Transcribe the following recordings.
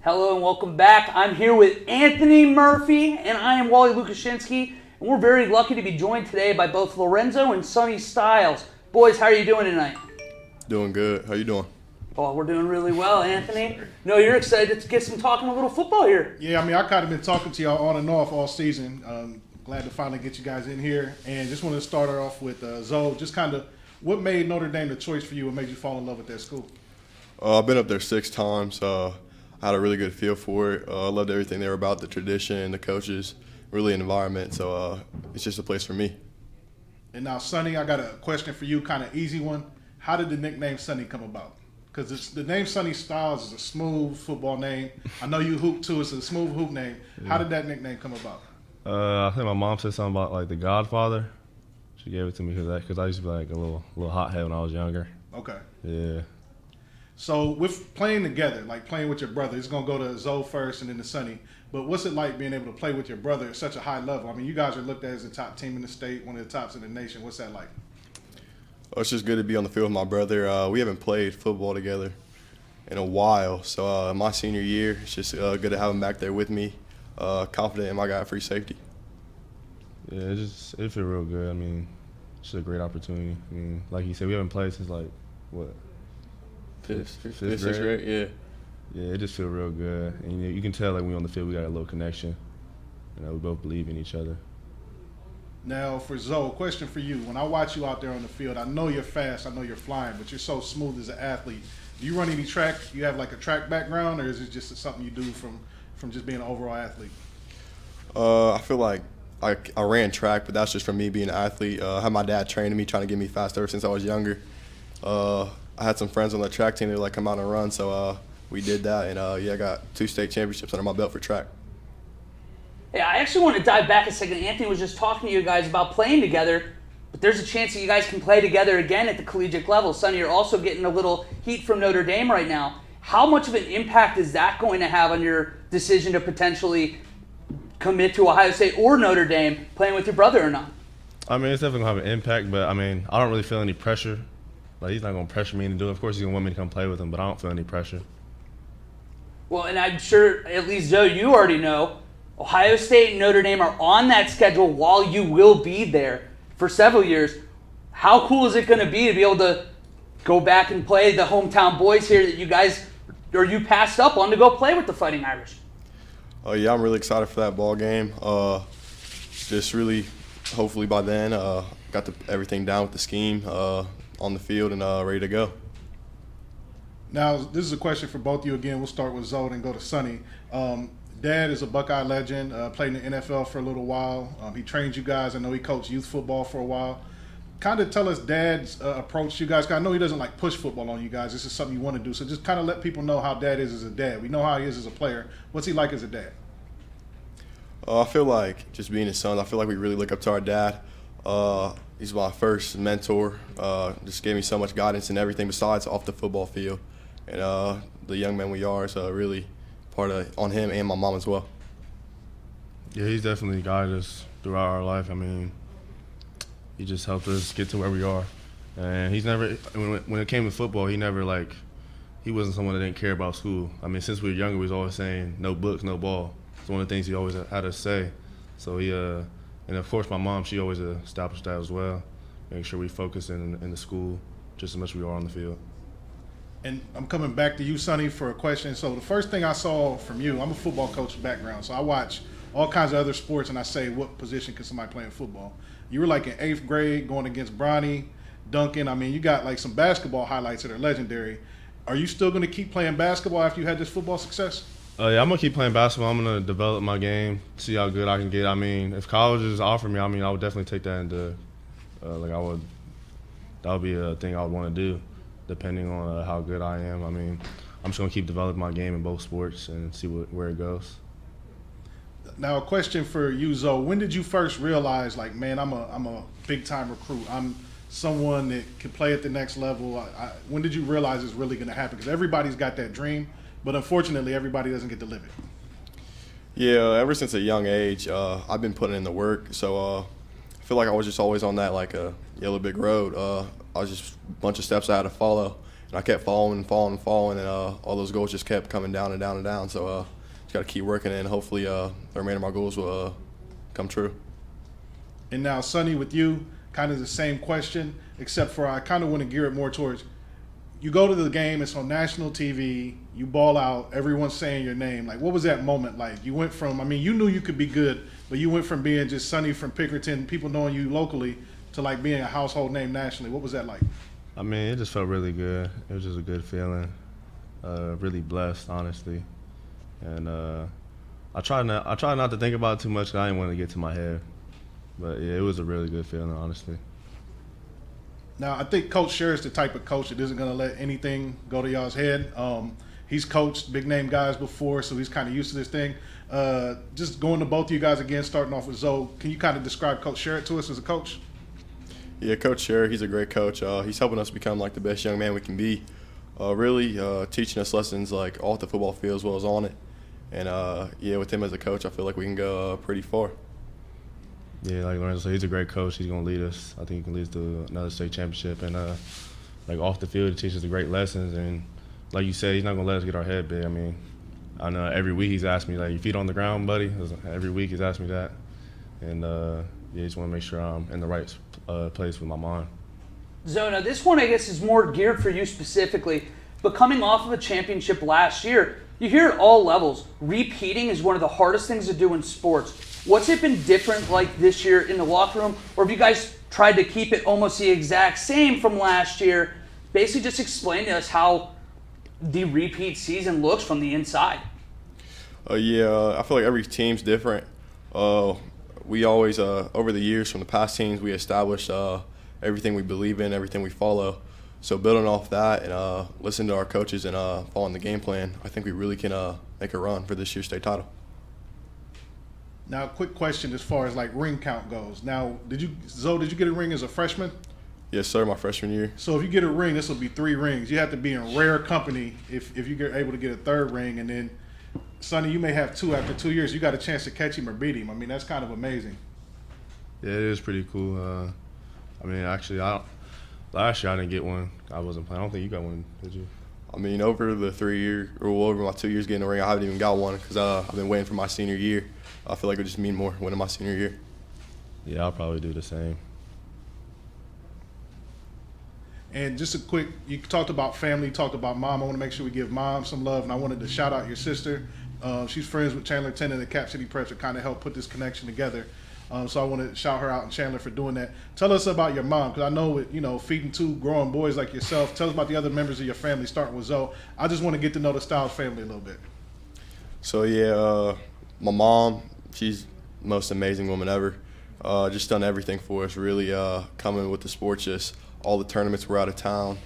Hello and welcome back. I'm here with Anthony Murphy and I am Wally Lukachinsky. And we're very lucky to be joined today by both Lorenzo and Sonny Styles. Boys, how are you doing tonight? Doing good. How you doing? Oh, we're doing really well, Anthony. No, you're excited to get some talking a little football here. Yeah, I mean, I kind of been talking to y'all on and off all season. Glad to finally get you guys in here. And just wanted to start off with Zoe. Just kind of, what made Notre Dame the choice for you? What made you fall in love with that school? I've been up there 6 times. I had a really good feel for it. I loved everything they were about, the tradition, the coaches, really an environment. So it's just a place for me. And now, Sonny, I got a question for you, kind of easy one. How did the nickname Sonny come about? Because the name Sonny Styles is a smooth football name. I know you hoop too. It's a smooth hoop name. Yeah. How did that nickname come about? I think my mom said something about like the Godfather. She gave it to me because I used to be like a little hothead when I was younger. Okay. Yeah. So with playing together, like playing with your brother, it's gonna go to Zoe first and then to Sonny. But what's it like being able to play with your brother at such a high level? I mean, you guys are looked at as the top team in the state, one of the tops in the nation. What's that like? It's just good to be on the field with my brother. We haven't played football together in a while, so my senior year, it's just good to have him back there with me. Confident in my guy, free safety. Yeah, it feels real good. I mean, it's just a great opportunity. I mean, like you said, we haven't played since like what? Fifth grade? Yeah. Yeah, it just feels real good. And you can tell like when we're on the field, we got a little connection. We both believe in each other. Now, for Zoe, question for you. When I watch you out there on the field, I know you're fast, I know you're flying, but you're so smooth as an athlete. Do you run any track? Do you have like a track background, or is it just something you do from just being an overall athlete? I feel like I ran track, but that's just from me being an athlete. I had my dad training me, trying to get me fast ever since I was younger. I had some friends on the track team that would like come out and run, so we did that, and I got 2 state championships under my belt for track. Yeah, I actually want to dive back a second. Anthony was just talking to you guys about playing together, but there's a chance that you guys can play together again at the collegiate level. Sonny, you're also getting a little heat from Notre Dame right now. How much of an impact is that going to have on your decision to potentially commit to Ohio State or Notre Dame, playing with your brother or not? I mean, it's definitely going to have an impact, but I mean, I don't really feel any pressure. Like, he's not going to pressure me into do it. Of course, he's going to want me to come play with him, but I don't feel any pressure. Well, and I'm sure, at least Joe, you already know, Ohio State and Notre Dame are on that schedule while you will be there for several years. How cool is it going to be able to go back and play the hometown boys here that you guys, or you passed up on to go play with the Fighting Irish? Yeah, I'm really excited for that ball game. Just really, hopefully by then, got everything down with the scheme on the field and ready to go. Now, this is a question for both of you again. We'll start with Zoe and go to Sonny. Dad is a Buckeye legend, played in the NFL for a little while. He trained you guys. I know he coached youth football for a while. Kind of tell us Dad's approach to you guys. 'Cause I know he doesn't like push football on you guys. This is something you want to do. So just kind of let people know how Dad is as a dad. We know how he is as a player. What's he like as a dad? I feel like, just being his son, I feel like we really look up to our dad. He's my first mentor. Just gave me so much guidance and everything besides off the football field. And the young men we are, so really part of on him and my mom as well. Yeah, he's definitely guided us throughout our life. I mean, he just helped us get to where we are. And he's never, when it came to football, he wasn't someone that didn't care about school. I mean, since we were younger, we was always saying, no books, no ball. It's one of the things he always had us say. So he, and of course my mom, she always established that as well, making sure we focus in the school just as much as we are on the field. And I'm coming back to you, Sonny, for a question. So the first thing I saw from you, I'm a football coach background, so I watch all kinds of other sports and I say, what position can somebody play in football? You were like in 8th grade going against Bronny, Duncan. I mean, you got like some basketball highlights that are legendary. Are you still going to keep playing basketball after you had this football success? Yeah, I'm going to keep playing basketball. I'm going to develop my game, see how good I can get. I mean, if colleges offer me, I mean, I would definitely take that into, that would be a thing I would want to do, depending on how good I am. I mean, I'm just going to keep developing my game in both sports and see where it goes. Now, a question for you, Zoe. When did you first realize, like, man, I'm a big-time recruit. I'm someone that can play at the next level. When did you realize it's really going to happen? Because everybody's got that dream, but unfortunately, everybody doesn't get to live it. Yeah, ever since a young age, I've been putting in the work. So I feel like I was just always on that like a yellow brick road. I was just a bunch of steps I had to follow. and I kept falling, and all those goals just kept coming down and down and down. So just got to keep working, and hopefully the remainder of my goals will come true. And now, Sonny, with you, kind of the same question, except for I kind of want to gear it more towards you go to the game, it's on national TV, you ball out, everyone's saying your name. Like, what was that moment like? You went from, I mean, you knew you could be good, but you went from being just Sonny from Pickerington, people knowing you locally, to like being a household name nationally. What was that like? I mean, it just felt really good. It was just a good feeling. Really blessed, honestly. And I try not to think about it too much because I didn't want to get to my head. But yeah, it was a really good feeling, honestly. Now, I think Coach Sherritt's the type of coach that isn't going to let anything go to y'all's head. He's coached big-name guys before, so he's kind of used to this thing. Just going to both of you guys again, starting off with Zoe, can you kind of describe Coach Sherritt to us as a coach? Yeah, Coach Sherritt, he's a great coach. He's helping us become like the best young man we can be. Really teaching us lessons like off the football field as well as on it. And yeah, with him as a coach, I feel like we can go pretty far. Yeah, like Lorenzo said, he's a great coach. He's going to lead us. I think he can lead us to another state championship. And like off the field, he teaches us the great lessons. And like you said, he's not going to let us get our head big. I mean, I know every week he's asked me, like, your feet on the ground, buddy? Every week he's asked me that. And yeah, just want to make sure I'm in the right place with my mind. Zona, this one I guess is more geared for you specifically, but coming off of a championship last year, you hear at all levels, repeating is one of the hardest things to do in sports. What's it been different like this year in the locker room, or have you guys tried to keep it almost the exact same from last year? Basically just explain to us how the repeat season looks from the inside. Yeah, I feel like every team's different. We always, over the years from the past teams, we established everything we believe in, everything we follow. So building off that and listening to our coaches and following the game plan, I think we really can make a run for this year's state title. Now, quick question as far as like ring count goes. Now, Zoe, did you get a ring as a freshman? Yes, sir, my freshman year. So if you get a ring, this will be 3 rings. You have to be in rare company if you get able to get a 3rd ring. And then, Sonny, you may have 2 after 2 years. You got a chance to catch him or beat him. I mean, that's kind of amazing. Yeah, it is pretty cool. I mean, actually, last year I didn't get one. I wasn't playing. I don't think you got one, did you? I mean, over the 3 year, or over my 2 years getting a ring, I haven't even got one because I've been waiting for my senior year. I feel like it would just mean more winning my senior year. Yeah, I'll probably do the same. And just a quick, you talked about family, you talked about mom. I want to make sure we give mom some love, and I wanted to shout out your sister. She's friends with Chandler Tennant at Cap City Preps to kind of help put this connection together. So I want to shout her out and Chandler for doing that. Tell us about your mom, because I know with, feeding 2 growing boys like yourself. Tell us about the other members of your family, starting with Zoe. I just want to get to know the Styles family a little bit. So yeah, my mom, she's the most amazing woman ever. Just done everything for us, really coming with the sports, just all the tournaments we're out of town,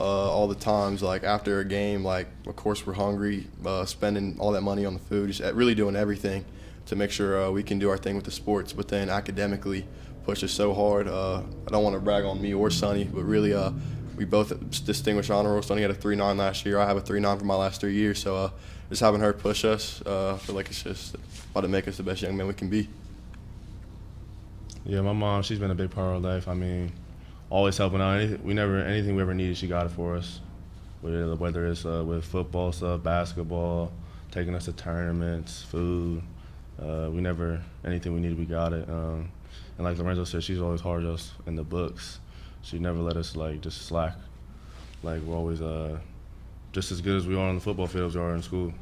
all the times, like after a game, like of course we're hungry, spending all that money on the food, just really doing everything to make sure we can do our thing with the sports, but then academically push us so hard. I don't want to brag on me or Sonny, but really we both distinguished honor roll. Sonny had a 3.9 last year. I have a 3.9 for my last 3 years, so just having her push us, I feel like it's just about to make us the best young men we can be. Yeah, my mom, she's been a big part of our life. I mean, always helping out. Anything we ever needed, she got it for us. Whether it's with football stuff, basketball, taking us to tournaments, food. Anything we needed, we got it. And like Lorenzo said, she's always hard on us in the books. She never let us just slack. Like we're always just as good as we are on the football field as we are in school.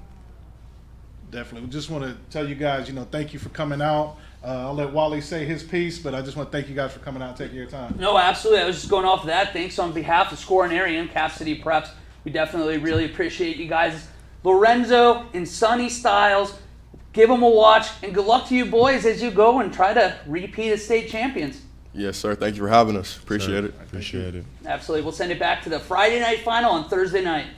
Definitely. We just want to tell you guys, thank you for coming out. I'll let Wally say his piece, but I just want to thank you guys for coming out and taking your time. No, absolutely. I was just going off of that. Thanks on behalf of Score and Area and Cap City Preps. We definitely really appreciate you guys. Lorenzo and Sonny Styles, give them a watch, and good luck to you boys as you go and try to repeat as state champions. Yes, sir. Thank you for having us. Appreciate it. Appreciate it. Absolutely. We'll send it back to the Friday night final on Thursday night.